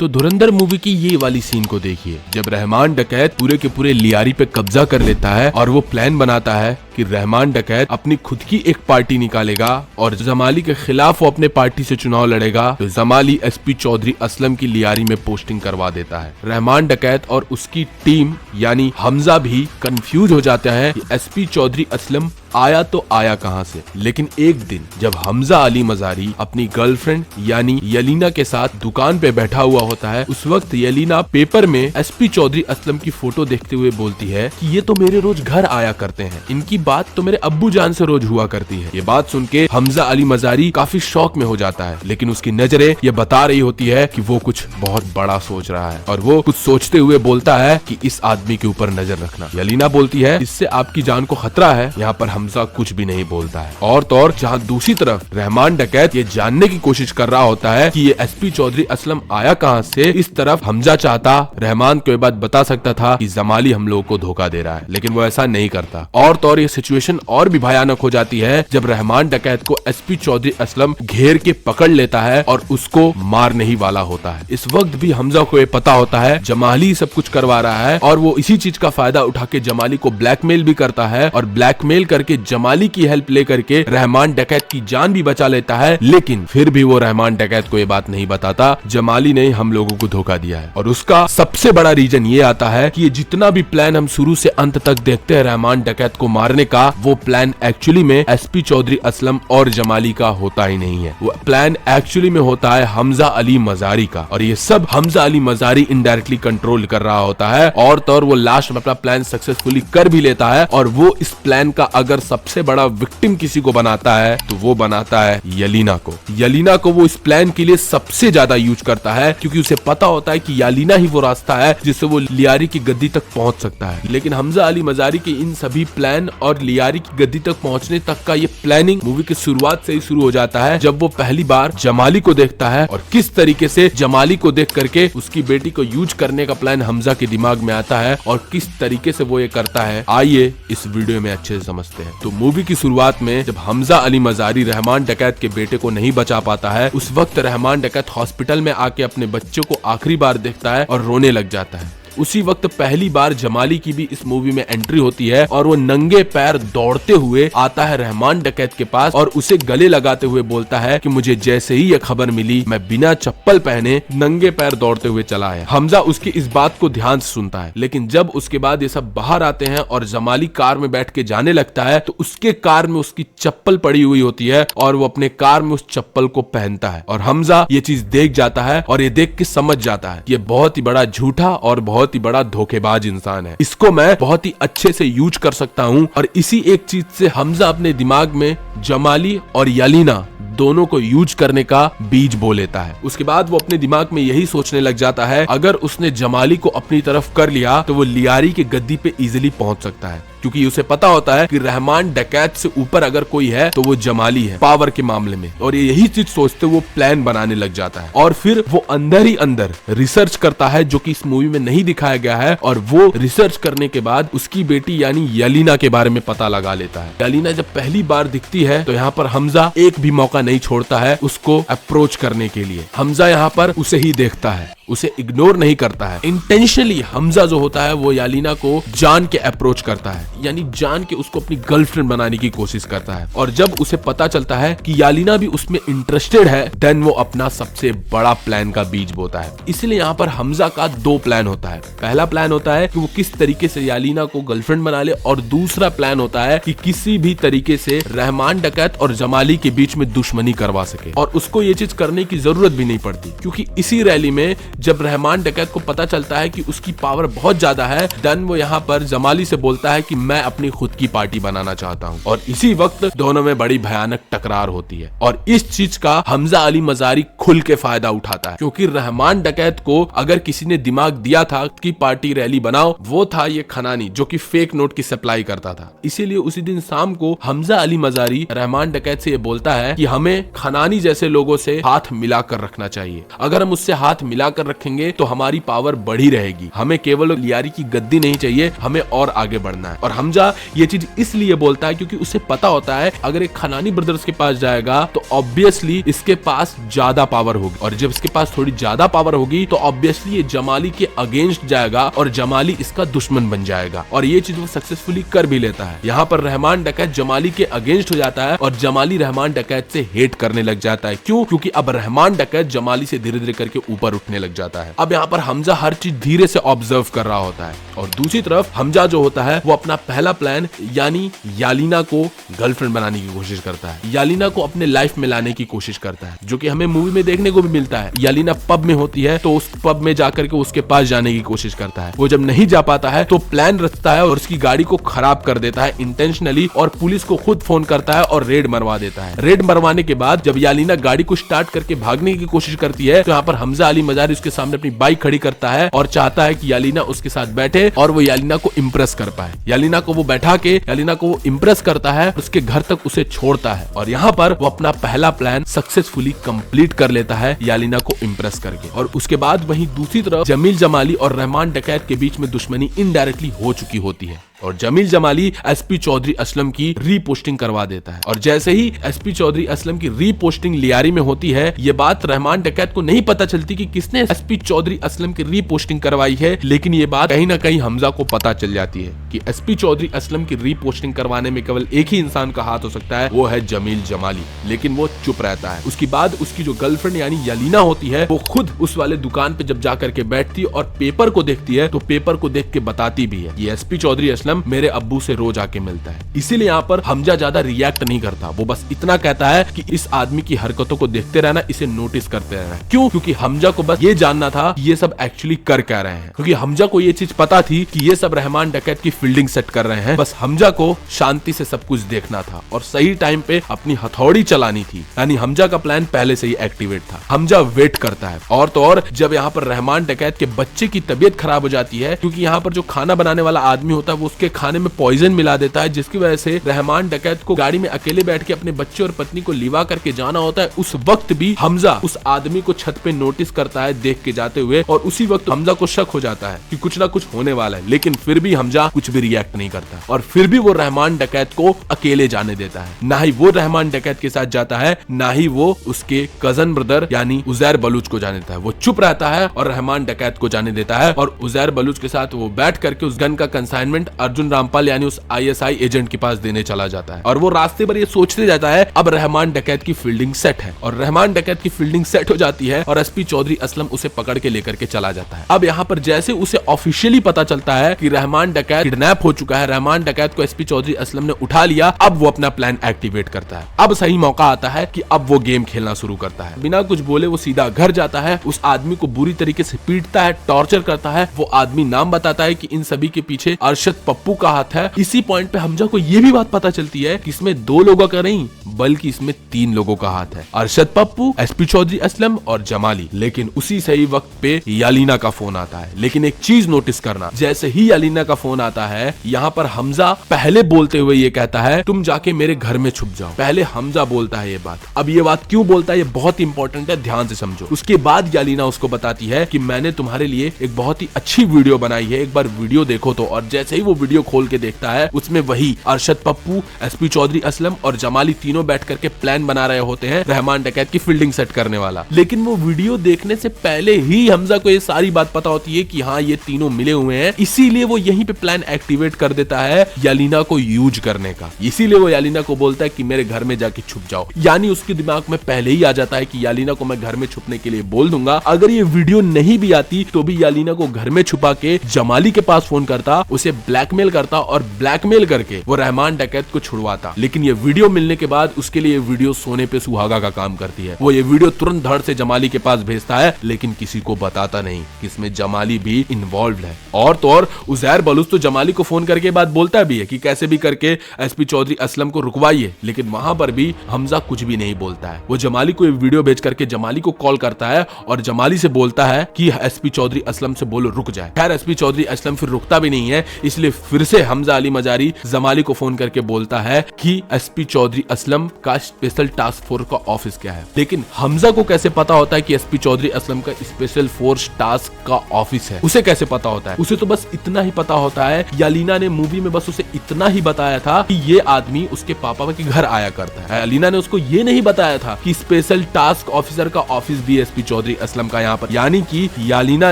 तो धुरंधर मूवी की ये वाली सीन को देखिए, जब रहमान डकैत पूरे के पूरे लियारी पे कब्जा कर लेता है और वो प्लान बनाता है कि रहमान डकैत अपनी खुद की एक पार्टी निकालेगा और जमाली के खिलाफ वो अपने पार्टी से चुनाव लड़ेगा। तो जमाली एसपी चौधरी असलम की लियारी में पोस्टिंग करवा देता है। रहमान डकैत और उसकी टीम यानी हमजा भी कंफ्यूज हो जाता है कि एसपी चौधरी असलम आया तो आया कहां से। लेकिन एक दिन जब हमजा अली मजारी अपनी गर्लफ्रेंड यानी यलीना के साथ दुकान पे बैठा हुआ होता है, उस वक्त यलीना पेपर में एसपी चौधरी असलम की फोटो देखते हुए बोलती है कि ये तो मेरे रोज घर आया करते हैं, इनकी बात तो मेरे अब्बू जान से रोज हुआ करती है। ये बात सुन के हमजा अली मजारी काफी शौक में हो जाता है, लेकिन उसकी नजरें ये बता रही होती है कि वो कुछ बहुत बड़ा सोच रहा है और वो कुछ सोचते हुए बोलता है कि इस आदमी के ऊपर नजर रखना। यलीना बोलती है इससे आपकी जान को खतरा है। यहाँ पर हमजा कुछ भी नहीं बोलता है। और तो और जहाँ दूसरी तरफ रहमान डकैत ये जानने की कोशिश कर रहा होता है कि ये एसपी चौधरी असलम आया कहां से, इस तरफ हमजा चाहता रहमान को ये बात बता सकता था कि जमाली हम लोगों को धोखा दे रहा है, लेकिन वो ऐसा नहीं करता। और तो और ये सिचुएशन और भी भयानक हो जाती है जब रहमान डकैत को एसपी चौधरी असलम घेर के पकड़ लेता है और उसको मारने ही वाला होता है। इस वक्त भी हमजा को ये पता होता है जमाली सब कुछ करवा रहा है और वो इसी चीज का फायदा उठा के जमाली को ब्लैकमेल भी करता है और ब्लैकमेल करके जमाली की हेल्प लेकर के रहमान डकैत की जान भी बचा लेता है। लेकिन फिर भी वो रहमान डकैत को ये बात नहीं बताता जमाली ने हम लोगों को धोखा दिया है। और उसका सबसे बड़ा रीजन ये आता है कि ये जितना भी प्लान हम शुरू से अंत तक देखते हैं रहमान डकैत को मारने का, वो प्लान एक्चुअली में एसपी चौधरी असलम और जमाली का होता ही नहीं है। वो प्लान एक्चुअली में होता है हमजा अली मजारी का और ये सब हमजा अली मजारी इनडायरेक्टली कंट्रोल कर रहा होता है। और तो और वो लास्ट में अपना प्लान सक्सेसफुली कर भी लेता है और वो इस प्लान का अगर सबसे बड़ा विक्टिम किसी को बनाता है तो वो बनाता है यलीना को। यलीना को वो इस प्लान के लिए सबसे ज्यादा यूज करता है क्योंकि उसे पता होता है कि यलीना ही वो रास्ता है जिससे वो लियारी की गद्दी तक पहुंच सकता है। लेकिन हमजा अली मजारी के इन सभी प्लान और लियारी की गद्दी तक पहुंचने तक का ये प्लानिंग मूवी की शुरुआत से ही शुरू हो जाता है जब वो पहली बार जमाली को देखता है और किस तरीके से जमाली को देख करके उसकी बेटी को यूज करने का प्लान हमजा के दिमाग में आता है और किस तरीके से वो ये करता है, आइए इस वीडियो में अच्छे से समझते हैं। तो मूवी की शुरुआत में जब हमजा अली मजारी रहमान डकैत के बेटे को नहीं बचा पाता है, उस वक्त रहमान डकैत हॉस्पिटल में आके अपने बच्चों को आखिरी बार देखता है और रोने लग जाता है। उसी वक्त पहली बार जमाली की भी इस मूवी में एंट्री होती है और वो नंगे पैर दौड़ते हुए आता है रहमान डकैत के पास और उसे गले लगाते हुए बोलता है कि मुझे जैसे ही ये खबर मिली मैं बिना चप्पल पहने नंगे पैर दौड़ते हुए चला आया। हमजा उसकी इस बात को ध्यान से सुनता है, लेकिन जब उसके बाद ये सब बाहर आते हैं और जमाली कार में बैठ के जाने लगता है तो उसके कार में उसकी चप्पल पड़ी हुई होती है और वो अपने कार में उस चप्पल को पहनता है और हमजा ये चीज देख जाता है और ये देख के समझ जाता है ये बहुत ही बड़ा झूठा और बहुत ही बड़ा धोखेबाज इंसान है, इसको मैं बहुत ही अच्छे से यूज कर सकता हूँ। और इसी एक चीज से हमजा अपने दिमाग में जमाली और यलीना दोनों को यूज करने का बीज बो लेता है। उसके बाद वो अपने दिमाग में यही सोचने लग जाता है अगर उसने जमाली को अपनी तरफ कर लिया तो वो लियारी के गद्दी पे इजीली पहुंच सकता है, क्योंकि उसे पता होता है कि रहमान डकैत से ऊपर अगर कोई है तो वो जमाली है पावर के मामले में। और यही चीज सोचते वो प्लान बनाने लग जाता है और फिर वो अंदर ही अंदर रिसर्च करता है जो कि इस मूवी में नहीं दिखाया गया है। और वो रिसर्च करने के बाद उसकी बेटी यानी यलीना के बारे में पता लगा लेता है। यलीना जब पहली बार दिखती है तो यहाँ पर हमजा एक भी मौका नहीं छोड़ता है उसको अप्रोच करने के लिए। हमजा यहाँ पर उसे ही देखता है, उसे इग्नोर नहीं करता है। इंटेंशनली हमजा जो होता है वो यलीना को जान के अप्रोच करता है, यानी जान के उसको अपनी गर्लफ्रेंड बनाने की कोशिश करता है। और जब उसे पता चलता है कि यलीना भी उसमें इंटरेस्टेड है, देन वो अपना सबसे बड़ा प्लान का बीज बोता है। इसलिए यहाँ पर हमजा का दो प्लान होता है। पहला प्लान होता है कि वो किस तरीके से यलीना को गर्लफ्रेंड बना ले और दूसरा प्लान होता है कि किसी भी तरीके से रहमान डकैत और जमाली के बीच में दुश्मनी करवा सके। और उसको ये चीज करने की जरूरत भी नहीं पड़ती क्योंकि इसी रैली में जब रहमान डकैत को पता चलता है कि उसकी पावर बहुत ज्यादा है, देन वो यहाँ पर जमाली से बोलता है कि मैं अपनी खुद की पार्टी बनाना चाहता हूँ। और इसी वक्त दोनों में बड़ी भयानक टकरार होती है और इस चीज का हमजा अली मजारी खुल के फायदा उठाता है, क्योंकि रहमान डकैत को अगर किसी ने दिमाग दिया था कि पार्टी रैली बनाओ, वो था ये खनानी जो कि फेक नोट की सप्लाई करता था। इसीलिए उसी दिन शाम को हमजा अली मजारी रहमान डकैत से ये बोलता है कि हमें खनानी जैसे लोगों से हाथ मिलाकर रखना चाहिए। अगर हम उससे हाथ मिलाकर रखेंगे तो हमारी पावर बढ़ी रहेगी। हमें केवल लियारी की गद्दी नहीं चाहिए, हमें और आगे बढ़ना है। और हमजा ये चीज इसलिए बोलता है क्योंकि उसे पता होता है अगर एक खनानी ब्रदर्स के पास जाएगा तो ऑब्वियसली इसके पास ज्यादा पावर होगी, और जब इसके पास थोड़ी ज्यादा पावर होगी तो ऑब्वियसली ये जमाली के अगेंस्ट जाएगा और जमाली इसका दुश्मन बन जाएगा। और ये चीज वो सक्सेसफुली कर भी लेता है। यहाँ पर रहमान डकैत जमाली के अगेंस्ट हो जाता है और जमाली रहमान डकैत से हेट करने लग जाता है। क्यों? क्योंकि अब रहमान डकैत जमाली से धीरे धीरे करके ऊपर उठने लग जाता है। अब यहाँ पर हमजा हर चीज धीरे से ऑब्जर्व कर रहा होता है, और दूसरी तरफ हमजा जो होता है वो अपना पहला प्लान यानी यालीना को गर्लफ्रेंड बनाने की कोशिश करता है, यालीना को अपने लाइफ में लाने की कोशिश करता है, जो कि हमें मूवी में देखने को भी मिलता है। यालीना पब में होती है तो उस पब में जाकर के उसके पास जाने की कोशिश करता है। वो जब नहीं जा पाता है तो प्लान रचता है और उसकी गाड़ी को खराब कर देता है इंटेंशनली, और पुलिस को खुद फोन करता है और रेड मरवा देता है। रेड मरवाने के बाद जब यालीना गाड़ी को स्टार्ट करके भागने की कोशिश करती है तो यहाँ पर हमजा अली मजारी उसके सामने अपनी बाइक खड़ी करता है और चाहता है कि यालीना उसके साथ बैठे और वो यालीना को इम्प्रेस कर पाए। यालीना को वो बैठा के यालीना को वो इम्प्रेस करता है, उसके घर तक उसे छोड़ता है, और यहाँ पर वो अपना पहला प्लान सक्सेसफुली कंप्लीट कर लेता है यालीना को इम्प्रेस करके। और उसके बाद वहीं दूसरी तरफ जमील जमाली और रहमान डकैत के बीच में दुश्मनी इनडायरेक्टली हो चुकी होती है, और जमील जमाली एसपी चौधरी असलम की रीपोस्टिंग करवा देता है। और जैसे ही एसपी चौधरी असलम की रीपोस्टिंग लियारी में होती है, ये बात रहमान डकैत को नहीं पता चलती कि किसने एसपी चौधरी असलम की रीपोस्टिंग करवाई है, लेकिन ये बात कहीं ना कहीं हमजा को पता चल जाती है कि एसपी चौधरी असलम की रीपोस्टिंग करवाने में केवल एक ही इंसान का हाथ हो सकता है, वो है जमील जमाली। लेकिन वो चुप रहता है। उसके बाद उसकी जो गर्लफ्रेंड यानी यालीना होती है वो खुद उस वाले दुकान पे जब जाकर के बैठती है और पेपर को देखती है तो पेपर को देख के बताती भी है ये एसपी चौधरी असलम मेरे अब्बू से रोज आके मिलता है। इसीलिए यहाँ पर हमजा ज्यादा रिएक्ट नहीं करता, वो बस इतना कहता है कि इस आदमी की हरकतों को देखते रहना, इसे नोटिस करते रहना। क्यों? क्योंकि हमजा को बस ये जानना था कि ये सब एक्चुअली कर क्या रहे हैं, क्योंकि हमजा को ये चीज पता थी कि ये सब रहमान डकैत की फील्डिंग सेट कर रहे हैं। बस हमजा को शांति से सब कुछ देखना था और सही टाइम पे अपनी हथौड़ी चलानी थी, यानी हमजा का प्लान पहले से ही एक्टिवेट था। हमजा वेट करता है, और तो और जब यहाँ पर रहमान डकैत के बच्चे की तबीयत खराब हो जाती है, क्योंकि यहाँ पर जो खाना बनाने वाला आदमी होता है वो उसके खाने में पॉइजन मिला देता है, जिसकी वजह से रहमान डकैत को गाड़ी में अकेले बैठ के अपने बच्चे और पत्नी को लिवा करके जाना होता है। उस वक्त भी हमजा उस आदमी को छत पे नोटिस करता है देख के जाते हुए, और उसी वक्त हमजा को शक हो जाता है कि कुछ ना कुछ होने वाला है, लेकिन फिर भी हमजा कुछ भी रिएक्ट नहीं करता, और फिर भी वो रहमान डकैत को अकेले जाने देता है। ना ही वो रहमान डकैत के साथ जाता है, ना ही वो उसके कजन ब्रदर यानी उजैर बलूच को जाने देता है। वो चुप रहता है और रहमान डकैत को जाने देता है, और उजैर बलूच के साथ वो बैठ करके उस गन का कंसाइनमेंट अर्जुन रामपाल यानी उस आईएसआई एजेंट के पास देने चला जाता है। और वो रास्ते पर ये सोचते जाता है अब रहमान डकैत की फील्डिंग सेट है, और रहमान डकैत की फील्डिंग सेट हो जाती है और एसपी चौधरी असलम उसे पकड़ के लेकर के चला जाता है। अब यहाँ पर जैसे उसे ऑफिशियली पता चलता है कि रहमान डकैत किडनैप हो चुका है, रहमान डकैत को एसपी चौधरी असलम ने उठा लिया, अब वो अपना प्लान एक्टिवेट करता है। अब सही मौका आता है कि अब वो गेम खेलना शुरू करता है। बिना कुछ बोले वो सीधा घर जाता है, उस आदमी को बुरी तरीके से पीटता है, टॉर्चर करता है। वो आदमी नाम बताता है कि इन सभी के पीछे अरशद पप्पू का हाथ है। इसी पॉइंट पे हमजा को ये भी बात पता चलती है कि इसमें 2 लोगों का नहीं बल्कि इसमें 3 लोगों का हाथ है, अरशद पप्पू, एसपी चौधरी असलम और जमाली। लेकिन उसी सही वक्त पे यालीना का फोन आता है। लेकिन एक चीज नोटिस करना, जैसे ही यालीना का फोन आता है यहाँ पर हमजा पहले बोलते हुए ये कहता है तुम जाके मेरे घर में छुप जाओ। पहले हमजा बोलता है ये बात। अब ये बात क्यों बोलता है ये बहुत इंपॉर्टेंट है, ध्यान से समझो। उसके बाद यालीना उसको बताती है कि मैंने तुम्हारे लिए एक बहुत ही अच्छी वीडियो बनाई है, एक बार वीडियो देखो तो। और जैसे ही वो वीडियो खोल के देखता है उसमें वही अरशद पप्पू, एसपी चौधरी असलम और जमाली तीनों बैठ करके प्लान बना रहे होते हैं रहमान डकैत की फील्डिंग सेट करने वाला। लेकिन वो वीडियो देखने से पहले ही हमजा को ये सारी बात पता होती है कि हाँ ये तीनों मिले हुए हैं, इसीलिए वो यहीं पे प्लान एक्टिवेट कर देता है यालीना को यूज करने का। इसीलिए वो यालीना को बोलता है कि मेरे घर में जाके छुप जाओ, यानी उसके दिमाग में पहले ही आ जाता है कि यालीना को मैं घर में छुपने के लिए बोल दूंगा। अगर ये वीडियो नहीं भी आती तो भी यालीना को घर में छुपा के जमाली के पास फोन करता, उसे ब्लैकमेल करता और ब्लैकमेल करके वो रहमान डकैत को छुड़वाता। लेकिन ये वीडियो मिलने के बाद उसके लिए वीडियो सोने पे सुहागा का काम करती है। वो ये वीडियो तुरंत धड़ से जमाली के पास भेजता है, लेकिन किसी को बताता नहीं कि इसमें जमाली भी इन्वॉल्व है। और तो और उजैर बलूच तो जमाली को फोन करके बात बोलता भी है कि कैसे भी करके एसपी चौधरी असलम को रुकवाइए, लेकिन वहां पर भी हमजा कुछ भी नहीं बोलता है। वो जमाली को ये वीडियो भेज करके जमाली को कॉल करता है और जमाली से बोलता है कि एसपी चौधरी असलम से बोलो रुक जाए। खैर एसपी चौधरी असलम फिर रुकता भी नहीं है, इसलिए फिर से हमजा अली मजारी जमाली को फोन करके बोलता है कि एसपी चौधरी असलम का स्पेशल टास्क फोर्स का ऑफिस क्या है। लेकिन हमजा को कैसे पता होता है कि एसपी चौधरी असलम का स्पेशल फोर्स टास्क का ऑफिस है? उसे कैसे पता होता है? उसे तो बस इतना ही पता होता है, यालीना ने मूवी में बस उसे इतना ही बताया था कि ये आदमी उसके पापा के घर आया करता है। यालीना ने उसको ये नहीं बताया था कि स्पेशल टास्क ऑफिसर का ऑफिस भी एसपी चौधरी असलम का यहाँ पर। यानी कि यालीना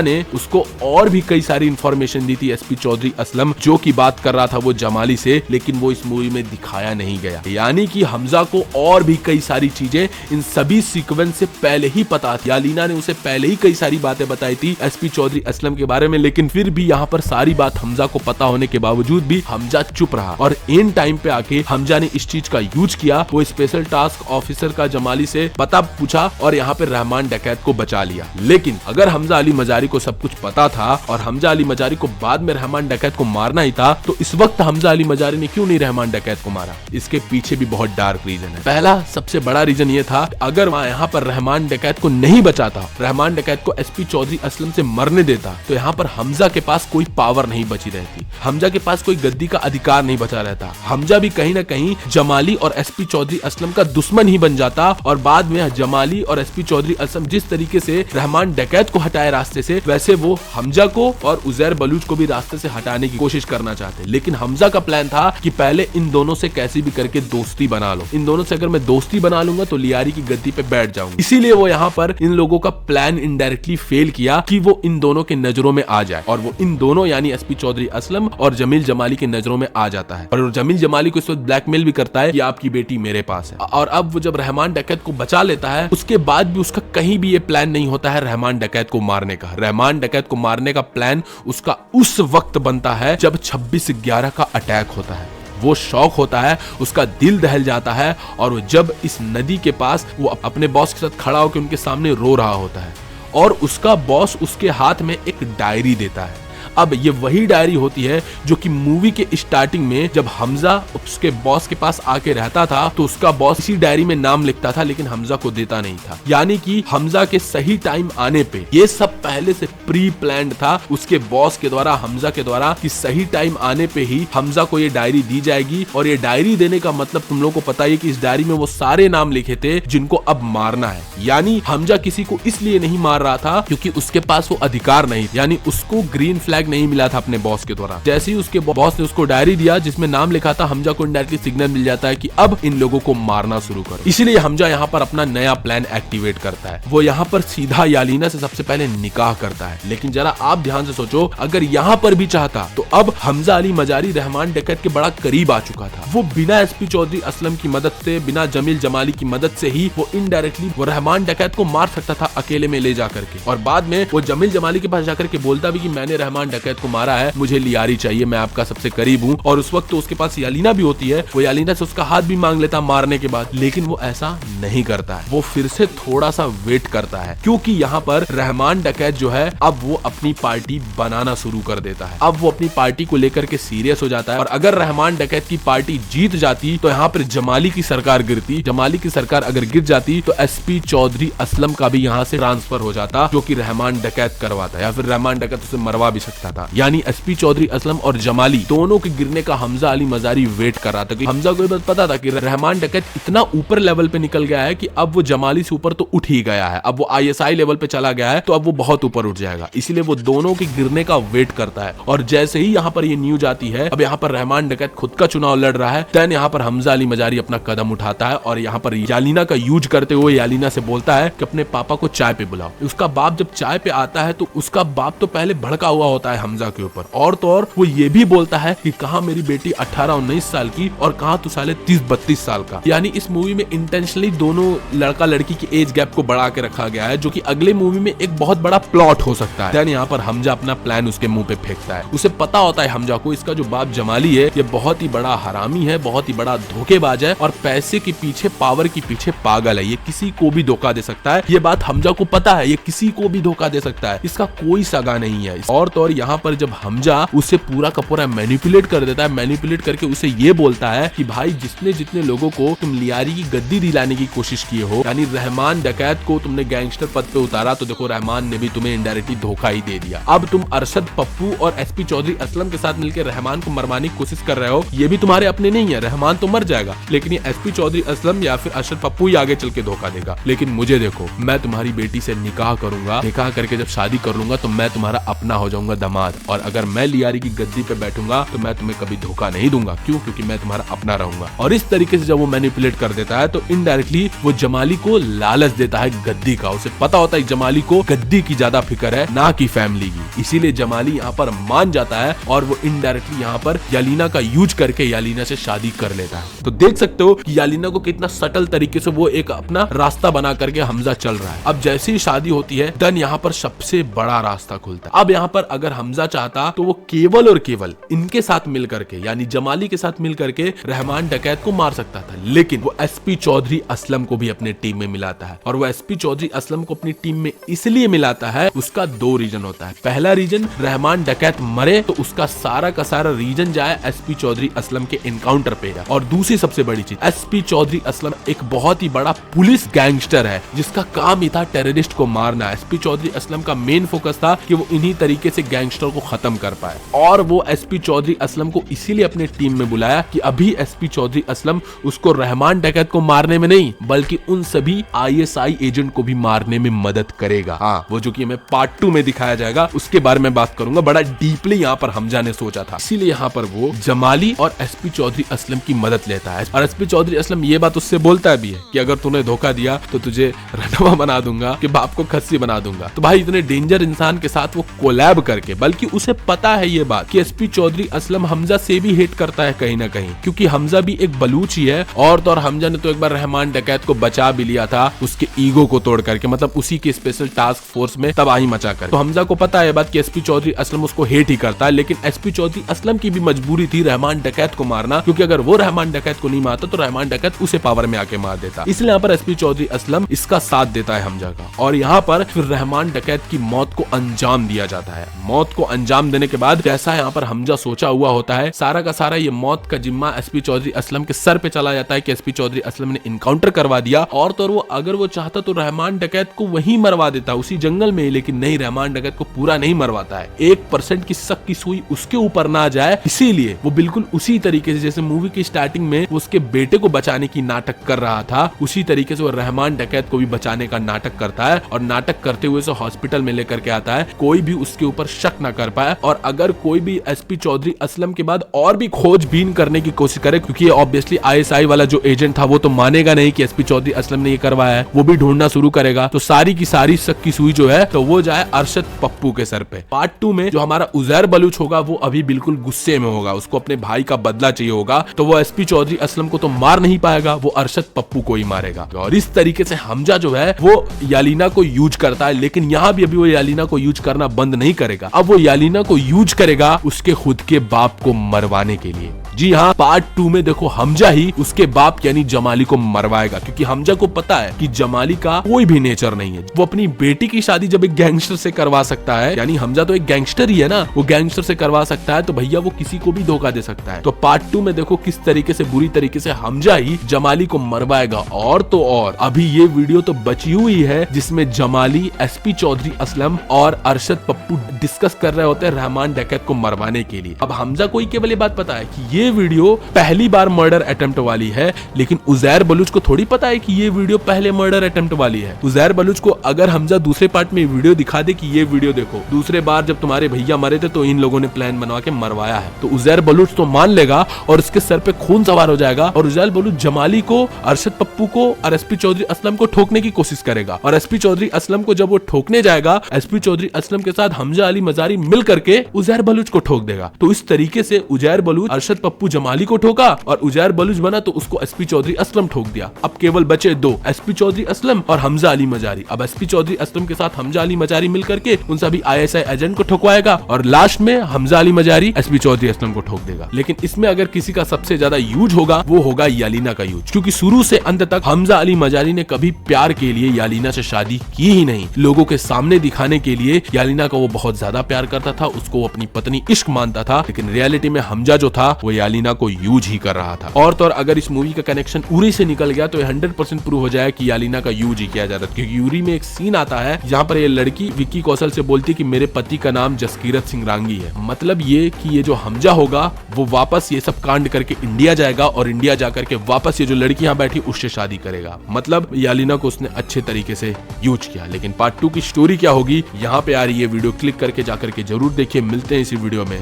ने उसको और भी कई सारी इंफॉर्मेशन दी थी एसपी चौधरी असलम जो की बात कर रहा था वो जमाली से, लेकिन वो इस मूवी में दिखाया नहीं गया। यानी कि हमजा को और भी कई सारी चीजें इन सभी सीक्वेंस से पहले ही पता थी। यालीना ने उसे पहले ही कई सारी बातें बताई थी एसपी चौधरी असलम के बारे में, लेकिन फिर भी यहाँ पर सारी बात हमजा को पता होने के बावजूद भी हमजा चुप रहा और इन टाइम पे आके हमजा ने इस चीज का यूज किया। वो स्पेशल टास्क ऑफिसर का जमाली से पता पूछा और यहाँ पे रहमान डकैत को बचा लिया। लेकिन अगर हमजा अली मजारी को सब कुछ पता था और हमजा अली मजारी को बाद में रहमान डकैत को मारना ही था, तो इस वक्त हमजा अली मजारी ने क्यों नहीं रहमान डकैत को मारा? इसके पीछे भी बहुत डार्क रीजन है। पहला सबसे बड़ा रीजन ये था, अगर वहाँ यहाँ पर रहमान डकैत को नहीं बचाता, रहमान डकैत को एसपी चौधरी असलम से मरने देता, तो यहाँ पर हमजा के पास कोई पावर नहीं बची रहती, हमजा के पास कोई गद्दी का अधिकार नहीं बचा रहता। हमजा भी कहीं ना कहीं जमाली और एसपी चौधरी असलम का दुश्मन ही बन जाता और बाद में जमाली और एसपी चौधरी असलम जिस तरीके से रहमान डकैत को हटाए रास्ते से, वैसे वो हमजा को और उजैर बलूच को भी रास्ते से हटाने की कोशिश करना चाहते। लेकिन हमजा का प्लान था कि पहले इन दोनों से कैसे भी करके दोस्ती बना लो, इन दोनों से अगर मैं दोस्ती बना लूंगा तो लियारी की गद्दी पे बैठ जाऊंगा। इसीलिए वो यहाँ पर इन लोगों का प्लान इनडायरेक्टली फेल किया कि वो इन दोनों के नजरों में आ जाए, और वो इन दोनों यानी एसपी चौधरी असलम और जमील जमाली के नजरों में आ जाता है। और जमील जमाली को इस वक्त ब्लैकमेल भी करता है कि आपकी बेटी मेरे पास है। और अब वो जब रहमान डकैत को बचा लेता है, उसके बाद भी उसका कहीं भी ये प्लान नहीं होता है रहमान डकैत को मारने का। रहमान डकैत को मारने का प्लान उसका उस वक्त बनता है जब 26/11 का अटैक होता है। वो शौक होता है, उसका दिल दहल जाता है, और वो जब इस नदी के पास वो अपने बॉस के साथ खड़ा होकर उनके सामने रो रहा होता है और उसका बॉस उसके हाथ में एक डायरी देता है। अब ये वही डायरी होती है जो कि मूवी के स्टार्टिंग में जब हमजा उसके बॉस के पास आके रहता था तो उसका बॉस इसी डायरी में नाम लिखता था, लेकिन हमजा को देता नहीं था। यानी कि हमजा के सही टाइम आने पे ये सब पहले से प्री प्लान्ड था उसके बॉस के द्वारा, हमजा के द्वारा, कि सही टाइम आने पे ही हमजा को ये डायरी दी जाएगी। और ये डायरी देने का मतलब तुम लोगों को पता है कि इस डायरी में वो सारे नाम लिखे थे जिनको अब मारना है। यानी हमजा किसी को इसलिए नहीं मार रहा था क्योंकि उसके पास वो अधिकार नहीं, यानी उसको ग्रीन फ्लैग नहीं मिला था अपने बॉस के द्वारा। जैसे ही उसके बॉस ने उसको डायरी दिया जिसमें नाम लिखा था, हमजा को इनडायरेक्टली सिग्नल मिल जाता है कि अब इन लोगों को मारना शुरू करो। इसीलिए हमजा यहाँ पर अपना नया प्लान एक्टिवेट करता है। वो यहाँ पर सीधा यालीना से सबसे पहले निकाह करता है। लेकिन जरा आप ध्यान से सोचो, अगर यहाँ पर भी चाहता तो अब हमजा अली मजारी रहमान डकैत के बड़ा करीब आ चुका था। वो बिना एसपी चौधरी असलम की मदद से, बिना जमील जमाली की मदद से ही वो इनडायरेक्टली वो रहमान डकैत को मार सकता था अकेले में ले जाकर के। और बाद में वो जमील जमाली के पास जाकर के बोलता भी कि मैंने रहमान डकैत को मारा है, मुझे लियारी चाहिए, मैं आपका सबसे करीब हूँ। और उस वक्त तो उसके पास यालीना भी होती है, वो यालीना से उसका हाथ भी मांग लेता मारने के बाद, लेकिन वो ऐसा नहीं करता है। वो फिर से थोड़ा सा वेट करता है क्योंकि यहाँ पर रहमान डकैत जो है अब वो अपनी पार्टी बनाना शुरू कर देता है। अब वो अपनी पार्टी को लेकर के सीरियस हो जाता है, और अगर रहमान डकैत की पार्टी जीत जाती तो यहाँ पर जमाली की सरकार गिरती। जमाली की सरकार अगर गिर जाती तो एसपी चौधरी असलम का भी यहाँ से ट्रांसफर हो जाता, जो कि रहमान डकैत करवाता, या फिर रहमान डकैत उसे मरवा भी सकता था। यानी एसपी चौधरी असलम और जमाली दोनों के गिरने का हमजा अली मजारी वेट कर रहा था कि हमजा को पता था कि रहमान डकैत इतना ऊपर लेवल पे निकल गया है कि अब वो जमाली से ऊपर तो उठ ही गया है, अब वो आईएसआई लेवल पे चला गया है, तो अब वो बहुत ऊपर उठ जाएगा। इसीलिए वो दोनों के गिरने का वेट करता है। और जैसे ही यहाँ पर ये न्यूज आती है अब यहाँ पर रहमान डकैत खुद का चुनाव लड़ रहा है, देन यहाँ पर हमजा अली मजारी अपना कदम उठाता है और यहाँ पर यालीना का यूज करते हुए यालीना से बोलता है कि अपने पापा को चाय पे बुलाओ। उसका बाप जब चाय पे आता है तो उसका बाप तो पहले भड़का हुआ होता है हमजा के ऊपर, और तो और वो ये भी बोलता है कि कहाँ मेरी बेटी 18-19 साल की और कहाँ तू साले 30-32 साल का। यानी इस मूवी में इंटेंशनली दोनों लड़का लड़की की एज गैप को बढ़ा के रखा गया है, जो कि अगले मूवी में एक बहुत बड़ा प्लॉट हो सकता है। यहाँ पर हमजा अपना प्लान उसके मुंह पे फेंकता है। उसे पता होता है हमजा को, इसका जो बाप जमाली है ये बहुत ही बड़ा हरामी है, बहुत ही बड़ा धोखेबाज है, और पैसे के पीछे, पावर के पीछे पागल है। ये किसी को भी धोखा दे सकता है, ये बात हमजा को पता है, ये किसी को भी धोखा दे सकता है, इसका कोई सगा नहीं है। और तो और यहाँ पर जब हमजा उसे पूरा का पूरा मैनिपुलेट कर देता है, मैनिपुलेट करके उसे ये बोलता है कि भाई जितने जितने लोगों को तुम लियारी की गद्दी दिलाने की कोशिश किए हो, यानी रहमान डकैत को तुमने गैंगस्टर पद पे उतारा, तो देखो रहमान ने भी तुम्हें इनडायरेक्टली धोखा ही दे दिया। अब तुम अरशद पप्पू और एसपी चौधरी असलम के साथ मिलकर रहमान को मरवाने की कोशिश कर रहे हो, ये भी तुम्हारे अपने नहीं है, रहमान तो मर जाएगा लेकिन ये एसपी चौधरी असलम या फिर अरशद पप्पू ही आगे चल के धोखा देगा। लेकिन मुझे देखो, मैं तुम्हारी बेटी से निकाह करूंगा, निकाह करके जब शादी कर लूंगा तो मैं तुम्हारा अपना हो जाऊंगा दामाद, और अगर मैं लियारी की गद्दी पे बैठूंगा तो मैं तुम्हें कभी धोखा नहीं दूंगा। क्यों? क्योंकि मैं तुम्हारा अपना रहूंगा। और इस तरीके से जब वो मैनिपुलेट कर देता है तो इनडायरेक्टली वो जमाली को लालच देता है गद्दी का। उसे पता होता है जमाली को गद्दी की ज्यादा फिक्र है ना कि फैमिली की, इसीलिए जमाली यहाँ पर मान जाता है और वो इनडायरेक्टली यहाँ पर यालीना का यूज करके यालीना से शादी कर लेता है। तो देख सकते हो कि यालीना को कितना सटल तरीके से वो एक अपना रास्ता बना करके हमजा चल रहा है। अब जैसे ही शादी होती है देन यहाँ पर सबसे बड़ा रास्ता खुलता है। अब यहाँ पर अगर हमजा चाहता तो वो केवल और केवल इनके साथ मिल करके, यानी जमाली के साथ मिल करके रहमान डकैत को मार सकता था, लेकिन वो एसपी चौधरी असलम को भी अपने टीम में मिलाता है। और वो एसपी चौधरी असलम को अपनी टीम में इसलिए मिलाता है, उसका दो रीजन होता है। पहला रीजन, रहमान डकैत मरे तो उसका सारा का सारा रीजन जाए एसपी चौधरी असलम के एनकाउंटर पे। और दूसरी सबसे बड़ी चीज, एसपी चौधरी असलम एक बहुत ही बड़ा पुलिस गैंगस्टर है जिसका काम ही था टेररिस्ट को मारना। एसपी चौधरी असलम का मेन फोकस था कि वो इन्हीं तरीके से गैंगस्टर को खत्म कर पाए। और वो एसपी चौधरी असलम को इसीलिए अपने टीम में बुलाया कि अभी एसपी चौधरी असलम उसको रहमान डकैत को मारने में नहीं बल्कि उन सभी आईएसआई एजेंट को भी मारने में मदद करेगा। हाँ, वो जो कि हमें पार्ट 2 में दिखाया जाएगा उसके बारे में बात करूंगा। बड़ा डीपली यहाँ पर हमजा ने सोचा था, इसीलिए यहाँ पर वो जमाली और एसपी चौधरी असलम की मदद लेता है। और एसपी चौधरी असलम ये बात उससे बोलता भी है कि अगर तूने धोखा दिया तो तुझे रनवा बना दूंगा, कि बाप को खस्सी बना दूंगा। तो भाई इतने डेंजर इंसान के साथ वो कोलैब करके, बल्कि उसे पता है ये बात कि एसपी चौधरी असलम हमजा से भी हेट करता है कहीं ना कहीं, क्योंकि हमजा भी एक बलूच ही है। और तो और हमजा ने तो एक बार रहमान डकैत को बचा भी लिया था उसके ईगो को तोड़ करके, मतलब उसी के स्पेशल टास्क फोर्स में तबाही मचा कर। तो हमजा को पता है बात कि एसपी चौधरी असलम उसको हेट ही करता है, लेकिन एसपी चौधरी असलम की भी मजबूरी थी रहमान डकैत को मारना, क्योंकि अगर वो रहमान डकैत को नहीं मारता तो रहमान डकैत उसे पावर में आके मार देता। इसलिए यहाँ पर एसपी चौधरी असलम इसका साथ देता है हमजा का। और यहाँ पर फिर रहमान डकैत की मौत को अंजाम दिया जाता है। मौत को अंजाम देने के बाद जैसा यहाँ पर हमजा सोचा हुआ होता है, सारा का सारा ये मौत का जिम्मा एसपी चौधरी असलम के सर पे चला जाता है कि एसपी चौधरी असलम ने इनकाउंटर करवा दिया। और तो वो अगर वो चाहता तो रहमान डकैत को वहीं मरवा देता उसी जंगल में, लेकिन नहीं, रहमान डकैत को पूरा नहीं मरवाता है। 1% की शक की सुई उसके ऊपर ना जाए, इसीलिए वो बिल्कुल उसी तरीके से जैसे मूवी की स्टार्टिंग में उसके बेटे को बचाने की नाटक कर रहा था, उसी तरीके से वो रहमान डकैत को भी बचाने का नाटक करता है। और नाटक करते हुए उसे हॉस्पिटल में लेकर के आता है, कोई भी उसके ऊपर शक ना कर पाए। और अगर कोई भी एसपी चौधरी असलम के बाद और भी खोजबीन करने की कोशिश करे, क्योंकि ऑब्वियसली आईएसआई वाला जो एजेंट था वो तो मानेगा नहीं कि एसपी चौधरी असलम ने ये करवाया है, वो भी ढूंढना शुरू करेगा। तो सारी की सारी शक की सुई जो है तो वो जाए अरशद पप्पू के सर पे। पार्ट 2 में जो हमारा उजैर बलूच होगा वो अभी बिल्कुल गुस्से में होगा, उसको अपने भाई का बदला चाहिए होगा, तो वो एसपी चौधरी असलम को तो मार नहीं पाएगा, वो अरशद पप्पू को ही मारेगा। और इस तरीके से हमजा जो है वो यालीना को यूज करता है, लेकिन यहाँ भी अभी वो यालीना को यूज करना बंद नहीं करेगा। अब वो यालीना को यूज करेगा उसके खुद के बाप को मरवाने के लिए। जी हाँ, पार्ट 2 में देखो हमजा ही उसके बाप यानी जमाली को मरवाएगा, क्योंकि हमजा को पता है कि जमाली का कोई भी नेचर नहीं है। वो अपनी बेटी की शादी जब एक गैंगस्टर से करवा सकता है, यानी हमजा तो एक गैंगस्टर ही है ना, वो गैंगस्टर से करवा सकता है, तो भैया वो किसी को भी धोखा दे सकता है। तो पार्ट 2 में देखो किस तरीके से बुरी तरीके से हमजा ही जमाली को मरवाएगा। और तो और अभी ये वीडियो तो बची हुई है जिसमें जमाली, एसपी चौधरी असलम और अरशद पप्पू डिस्कस कर रहे होते हैं रहमान डकैत को मरवाने के लिए। अब हमजा को ही केवल ये बात पता है कि ये वीडियो पहली बार मर्डर अटेम्प्ट वाली है, लेकिन उजैर बलूच को थोड़ी पता है कि ये वीडियो पहले मर्डर अटेम्प्ट वाली है। उजैर बलूच को अगर हमजा दूसरे पार्ट में वीडियो दिखा दे कि ये वीडियो देखो, दूसरे बार जब तुम्हारे भैया मरे थे तो इन लोगों ने प्लान बनवा के मरवाया है, तो उजैर बलूच तो मान लेगा और उसके सर पे खून सवार हो जाएगा। और उजैर बलूच जमाली को, अरशद पप्पू को और एसपी चौधरी असलम को ठोकने की कोशिश करेगा। और एसपी चौधरी असलम को जब वो ठोकने जाएगा, एसपी चौधरी असलम के साथ हमजा अली मजारी मिल करके उजैर बलूच को ठोक देगा। तो इस तरीके से उजैर बलूच, अरशद पप्पू जमाली को ठोका और उजैर बलूच बना तो उसको एसपी चौधरी असलम ठोक दिया। अब केवल बचे दो, एसपी चौधरी असलम और हमजा अली मजारी। अब एसपी चौधरी असलम के साथ हमजा अली मजारी मिल करके उन सभी आईएसआई एजेंट को ठुकवाएगा और लास्ट में हमजा अली मजारी एसपी चौधरी असलम को ठोक देगा। लेकिन इसमें अगर किसी का सबसे ज्यादा यूज होगा वो होगा यालीना का यूज, क्योंकि शुरू से अंत तक हमजा अली मजारी ने कभी प्यार के लिए यालीना से शादी की ही नहीं। लोगों के सामने दिखाने के लिए यालीना को वो बहुत ज्यादा प्यार करता था, उसको वो अपनी पत्नी इश्क मानता था, लेकिन रियलिटी में हमजा जो था वो यालीना को यूज ही कर रहा था। और तो और अगर इस मूवी का कनेक्शन उरी से निकल गया तो 100% प्रूव हो जाए कि यालीना का यूज ही किया जा रहा था, क्योंकि यूरी में एक सीन आता है जहाँ पर ये लड़की विक्की कौशल से बोलती है कि मेरे पति का नाम जसकीरत सिंह रांगी है। मतलब ये कि ये जो हमजा होगा वो वापस ये सब कांड करके इंडिया जाएगा और इंडिया जाकर के वापस ये जो लड़की यहाँ बैठी उससे शादी करेगा। मतलब यालीना को उसने अच्छे तरीके से यूज किया। लेकिन पार्ट 2 की स्टोरी क्या होगी यहाँ पे आ रही है, वीडियो क्लिक करके जाकर के जरूर देखिए। मिलते हैं इसी वीडियो में,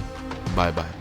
बाय बाय।